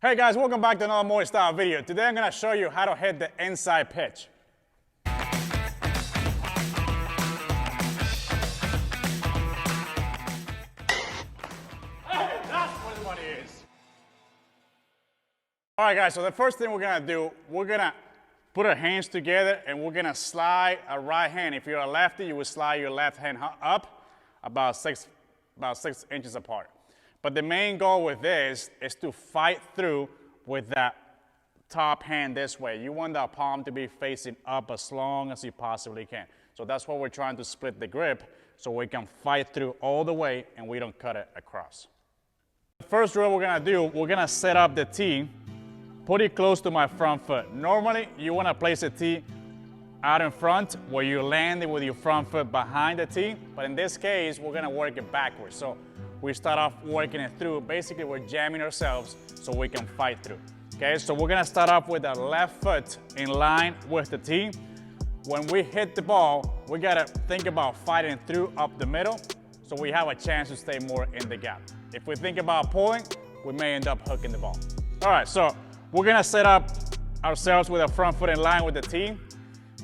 Hey guys, welcome back to another Moy Style video. Today I'm going to show you how to hit the inside pitch. Hey, that's what the money is. All right guys, so the first thing we're going to do, we're going to put our hands together and we're going to slide our right hand. If you're a lefty, you would slide your left hand up about six inches apart. But the main goal with this is to fight through with that top hand this way. You want that palm to be facing up as long as you possibly can. So that's why we're trying to split the grip so we can fight through all the way and we don't cut it across. The first drill we're gonna do, we're gonna set up the tee pretty close to my front foot. Normally, you wanna place the tee out in front where you're landing with your front foot behind the tee, but in this case, we're gonna work it backwards. So we start off working it through. Basically, we're jamming ourselves so we can fight through. Okay, so we're gonna start off with the left foot in line with the tee. When we hit the ball, we gotta think about fighting through up the middle so we have a chance to stay more in the gap. If we think about pulling, we may end up hooking the ball. All right, so we're gonna set up ourselves with our front foot in line with the tee.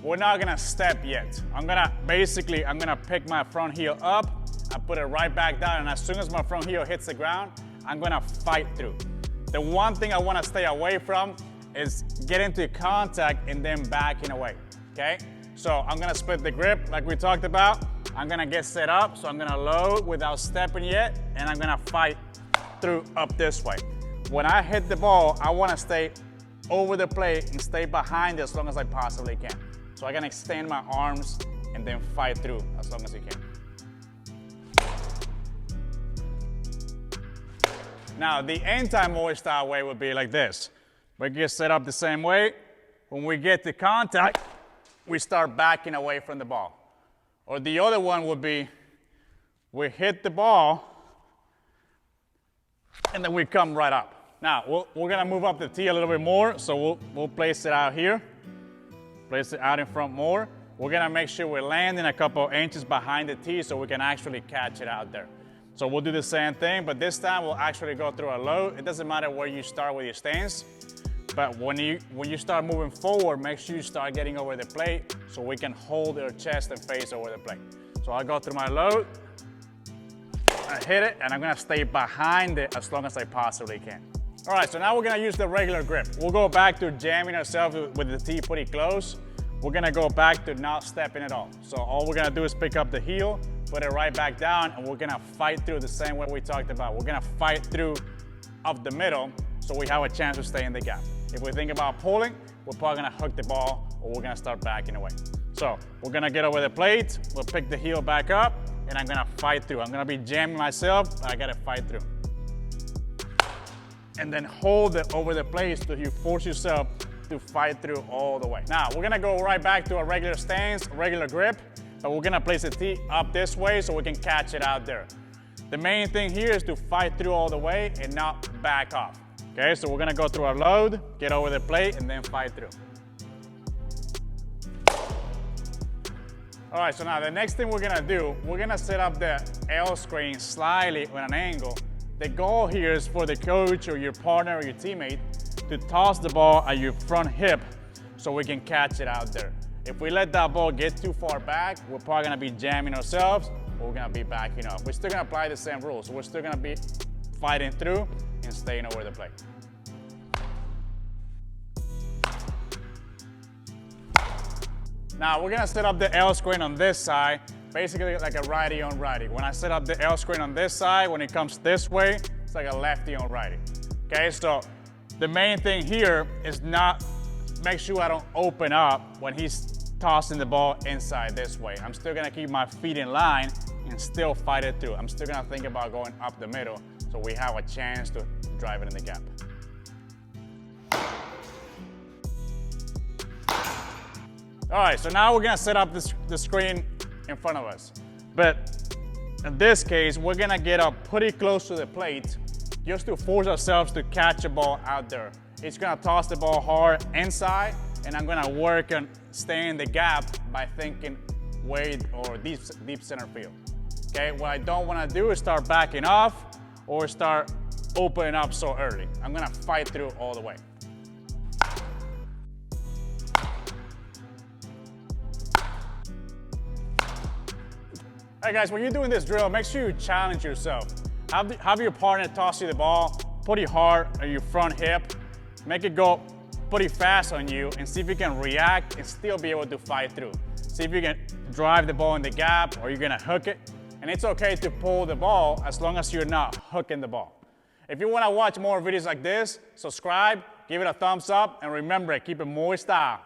We're not gonna step yet. I'm gonna pick my front heel up, I put it right back down, and as soon as my front heel hits the ground, I'm gonna fight through. The one thing I wanna stay away from is getting into contact and then backing away, okay? So I'm gonna split the grip like we talked about. I'm gonna get set up, so I'm gonna load without stepping yet, and I'm gonna fight through up this way. When I hit the ball, I wanna stay over the plate and stay behind it as long as I possibly can. So I'm gonna extend my arms and then fight through as long as you can. Now, the anti-Moy Style way would be like this. We get set up the same way. When we get to contact, we start backing away from the ball. Or the other one would be, we hit the ball, and then we come right up. Now, we're gonna move up the tee a little bit more, so we'll place it out here. Place it out in front more. We're gonna make sure we're landing a couple inches behind the tee so we can actually catch it out there. So we'll do the same thing, but this time we'll actually go through a load. It doesn't matter where you start with your stance, but when you start moving forward, make sure you start getting over the plate so we can hold our chest and face over the plate. So I'll go through my load, I hit it, and I'm gonna stay behind it as long as I possibly can. All right, so now we're gonna use the regular grip. We'll go back to jamming ourselves with the tee pretty close. We're gonna go back to not stepping at all. So all we're gonna do is pick up the heel, put it right back down, and we're gonna fight through the same way we talked about. We're gonna fight through up the middle so we have a chance to stay in the gap. If we think about pulling, we're probably gonna hook the ball or we're gonna start backing away. So we're gonna get over the plate, we'll pick the heel back up, and I'm gonna fight through. I'm gonna be jamming myself, but I gotta fight through. And then hold it over the plate so you force yourself to fight through all the way. Now, we're gonna go right back to a regular stance, regular grip, but we're gonna place the tee up this way so we can catch it out there. The main thing here is to fight through all the way and not back off. Okay, so we're gonna go through our load, get over the plate, and then fight through. All right, so now the next thing we're gonna do, we're gonna set up the L screen slightly on an angle. The goal here is for the coach or your partner or your teammate to toss the ball at your front hip so we can catch it out there. If we let that ball get too far back, we're probably gonna be jamming ourselves or we're gonna be backing up. We're still gonna apply the same rules. So we're still gonna be fighting through and staying over the plate. Now we're gonna set up the L screen on this side, basically like a righty on righty. When I set up the L screen on this side, when it comes this way, it's like a lefty on righty. Okay, so the main thing here is not make sure I don't open up when he's tossing the ball inside this way. I'm still gonna keep my feet in line and still fight it through. I'm still gonna think about going up the middle so we have a chance to drive it in the gap. All right, so now we're gonna set up the screen in front of us. But in this case, we're gonna get up pretty close to the plate just to force ourselves to catch a ball out there. It's gonna toss the ball hard inside, and I'm gonna work on staying in the gap by thinking way or deep center field. Okay, what I don't wanna do is start backing off or start opening up so early. I'm gonna fight through all the way. All right guys, when you're doing this drill, make sure you challenge yourself. Have your partner toss you the ball, put it hard on your front hip, make it go pretty fast on you, and see if you can react and still be able to fight through. See if you can drive the ball in the gap or you're gonna hook it. And it's okay to pull the ball as long as you're not hooking the ball. If you wanna watch more videos like this, subscribe, give it a thumbs up, and remember, keep it Moy Style.